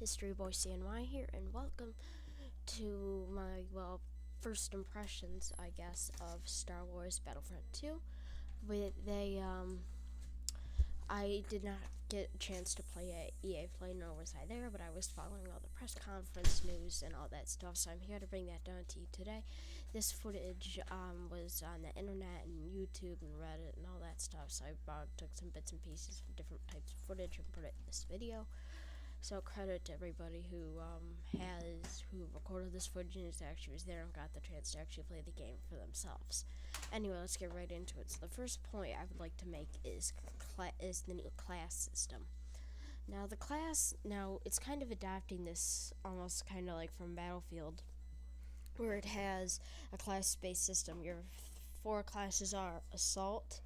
History Boy CNY here, and welcome to my, first impressions, I guess, of Star Wars Battlefront 2. I did not get a chance to play at EA Play, nor was I there, but I was following all the press conference news and all that stuff, so I'm here to bring that down to you today. This footage was on the internet and YouTube and Reddit and all that stuff, so I took some bits and pieces from different types of footage and put it in this video. So credit to everybody who recorded this footage and actually was there and got the chance to actually play the game for themselves. Anyway, let's get right into it. So the first point I would like to make is the new class system. Now it's kind of adapting this almost kind of like from Battlefield, where it has a class-based system. Your four classes are Assault,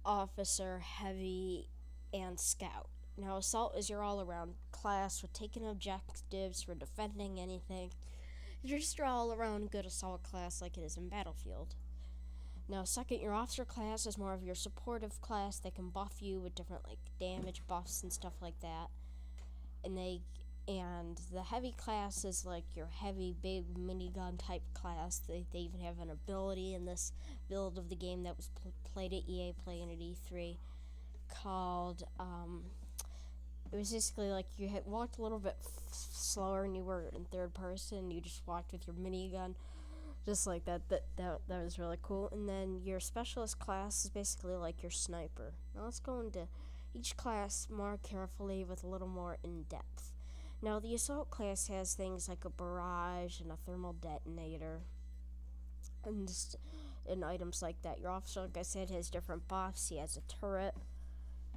Officer, Heavy, and Scout. Now, Assault is your all-around class for taking objectives, for defending anything. You're just your all-around good Assault class like it is in Battlefield. Now, second, your Officer class is more of your supportive class. They can buff you with different, damage buffs and stuff like that. And the Heavy class is, your heavy, big minigun type class. They even have an ability in this build of the game that was played at EA Play and at E3 called, it was basically you had walked a little bit slower and you were in third person. You just walked with your minigun, just like that. That was really cool. And then your specialist class is basically like your sniper. Now let's go into each class more carefully with a little more in depth. Now the assault class has things like a barrage and a thermal detonator, and items like that. Your officer, like I said, has different buffs. He has a turret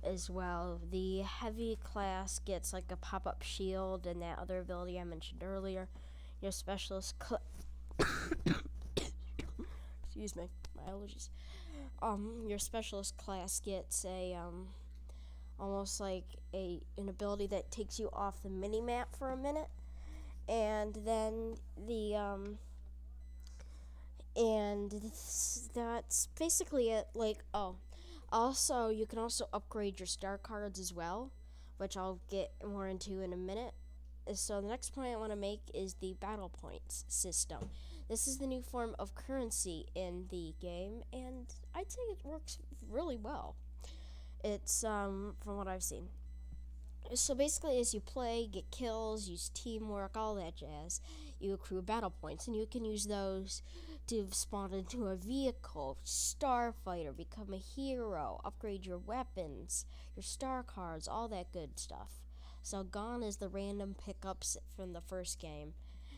as well. The heavy class gets a pop-up shield and that other ability I mentioned earlier. Your specialist excuse me, my allergies. Your specialist class gets a almost like an ability that takes you off the mini-map for a minute, and then that's basically it. Also, you can also upgrade your star cards as well, which I'll get more into in a minute. So the next point I want to make is the battle points system. This is the new form of currency in the game, and I'd say it works really well. It's, from what I've seen. So basically, as you play, get kills, use teamwork, all that jazz, you accrue battle points, and you can use those to spawn into a vehicle, Starfighter, become a hero, upgrade your weapons, your star cards, all that good stuff. So gone is the random pickups from the first game.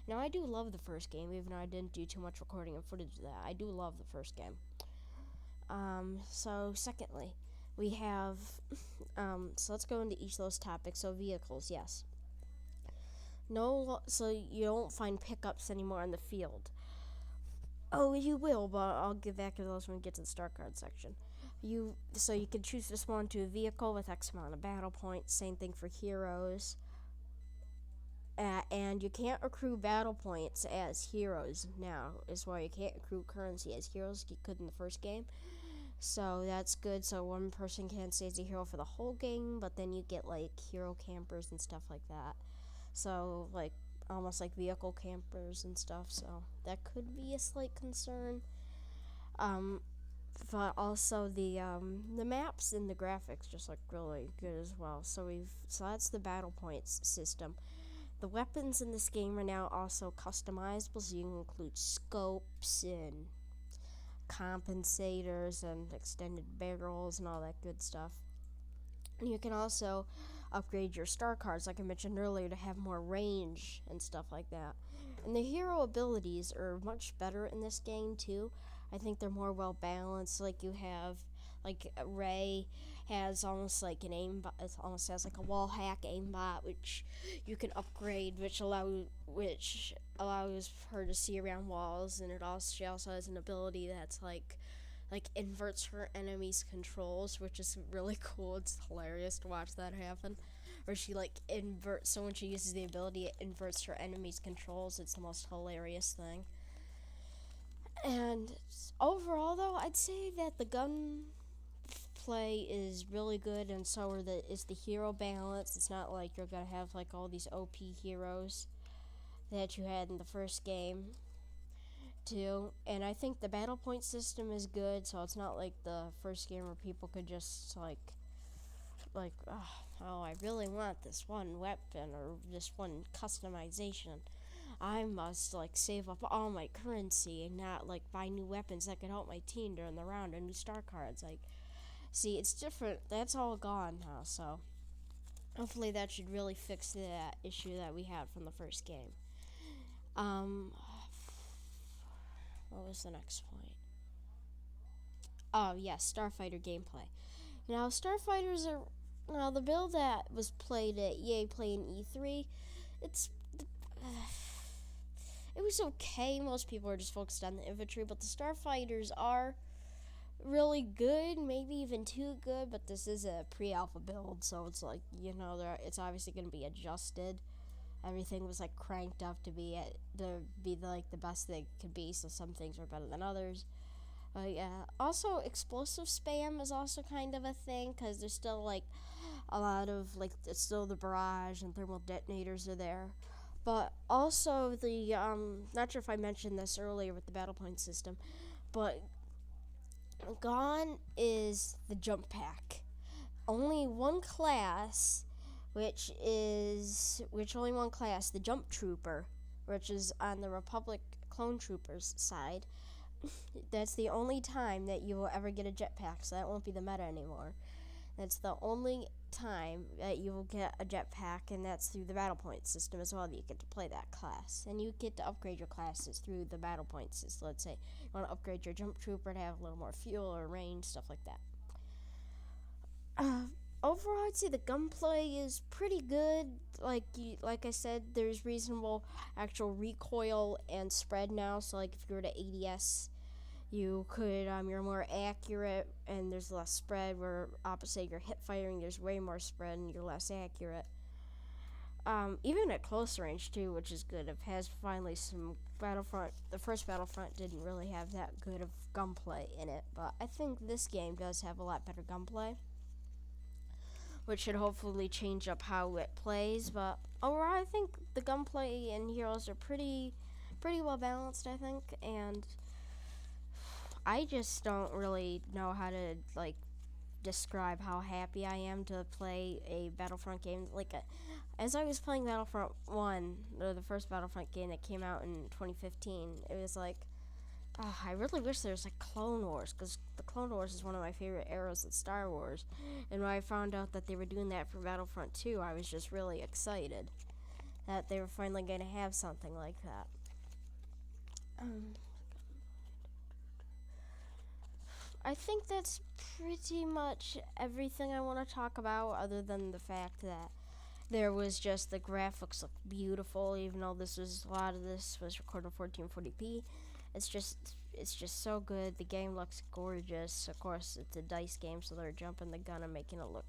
Now, I do love the first game, even though I didn't do too much recording and footage of that. I do love the first game. So secondly, we have, so let's go into each of those topics. So vehicles, yes. So you don't find pickups anymore in the field. Oh, you will, but I'll get back to those when we get to the star card section. So you can choose to spawn to a vehicle with X amount of battle points. Same thing for heroes. And you can't accrue battle points as heroes now, is why you can't accrue currency as heroes you could in the first game. So that's good. So one person can't stay as a hero for the whole game, but then you get hero campers and stuff like that. So almost like vehicle campers and stuff. So that could be a slight concern. But also the maps and the graphics just look really good as well. So that's the battle points system. The weapons in this game are now also customizable, so you can include scopes and compensators and extended barrels and all that good stuff. And you can also upgrade your star cards, like I mentioned earlier, to have more range and stuff like that. And the hero abilities are much better in this game too. I think they're more well balanced. You have Rey has almost an aimbot. It almost has a wall hack aimbot, which you can upgrade, which allows her to see around walls. And she also has an ability that's inverts her enemies' controls, which is really cool. It's hilarious to watch that happen. Or she inverts. So when she uses the ability, it inverts her enemies' controls. It's the most hilarious thing. And overall, though, I'd say that the gun gunplay is really good, and so is the hero balance. It's not like you're gonna have like all these OP heroes that you had in the first game too. And I think the battle point system is good, so it's not like the first game where people could just oh, I really want this one weapon or this one customization. I must like save up all my currency and not like buy new weapons that could help my team during the round or new star cards. Like, see, it's different. That's all gone now, so hopefully that should really fix that issue that we had from the first game. What was the next point? Oh, yes, Starfighter gameplay. Now, Starfighters are... Now, the build that was played at EA Play in E3, it's... it was okay. Most people are just focused on the infantry, but the Starfighters are really good, maybe even too good, but this is a pre-alpha build, so it's like, you know, it's obviously going to be adjusted. Everything was like cranked up to be like the best they could be, so some things are better than others. Yeah. Also, explosive spam is also kind of a thing, because there's still like a lot of like it's still the barrage and thermal detonators are there. But also the not sure if I mentioned this earlier with the battle point system, but gone is the jump pack. Only one class, which only one class, the Jump Trooper, which is on the Republic Clone Troopers side. That's the only time that you will ever get a jetpack, so that won't be the meta anymore. That's the only time that you will get a jetpack, and that's through the battle point system as well, that you get to play that class. And you get to upgrade your classes through the battle point system. Let's say you want to upgrade your Jump Trooper to have a little more fuel or range, stuff like that. Overall, I'd say the gunplay is pretty good. Like I said, there's reasonable actual recoil and spread now. So, like if you were to ADS, you could you're more accurate, and there's less spread. Where opposite you're hip firing, there's way more spread, and you're less accurate. Even at close range too, which is good. It has finally some Battlefront. The first Battlefront didn't really have that good of gunplay in it, but I think this game does have a lot better gunplay, which should hopefully change up how it plays. But overall, I think the gunplay and heroes are pretty well balanced, I think, and I just don't really know how to like describe how happy I am to play a Battlefront game. As I was playing Battlefront 1, or the first Battlefront game that came out in 2015, it was like, I really wish there was like Clone Wars, because the Clone Wars is one of my favorite eras of Star Wars. And when I found out that they were doing that for Battlefront 2, I was just really excited that they were finally going to have something like that. I think that's pretty much everything I want to talk about, other than the fact that there was just the graphics look beautiful, even though a lot of this was recorded in 1440p. It's just so good. The game looks gorgeous. Of course, it's a DICE game, so they're jumping the gun and making it look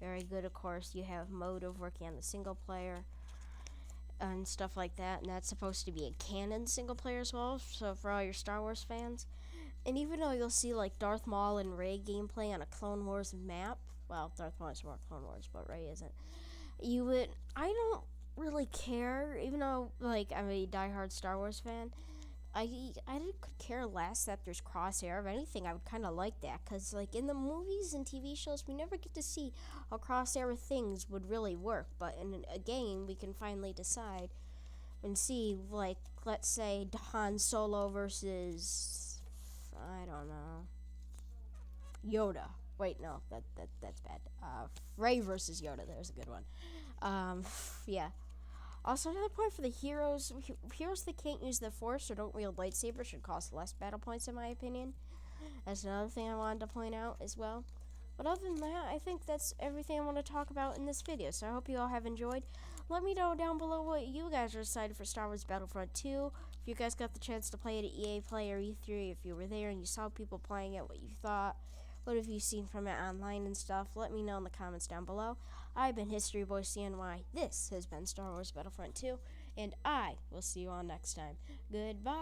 very good. Of course, you have Motive working on the single player and stuff like that, and that's supposed to be a canon single player as well, so for all your Star Wars fans. And even though you'll see like Darth Maul and Rey gameplay on a Clone Wars map, well, Darth Maul is more Clone Wars, but Rey isn't. I don't really care, even though like I'm a diehard Star Wars fan. I could care less that there's Crosshair. If anything, I would kind of like that, because like in the movies and TV shows, we never get to see how Crosshair things would really work. But in a game, we can finally decide and see, like, let's say Han Solo versus, I don't know, Yoda. Wait, no, that's bad. Rey versus Yoda. There's a good one. Yeah. Also, another point for the heroes that can't use the Force or don't wield lightsabers should cost less battle points, in my opinion. That's another thing I wanted to point out as well. But other than that, I think that's everything I want to talk about in this video. So I hope you all have enjoyed. Let me know down below what you guys are excited for Star Wars Battlefront 2. If you guys got the chance to play it at EA Play or E3, if you were there and you saw people playing it, what you thought. What have you seen from it online and stuff? Let me know in the comments down below. I've been History Boy CNY. This has been Star Wars Battlefront 2, and I will see you all next time. Goodbye.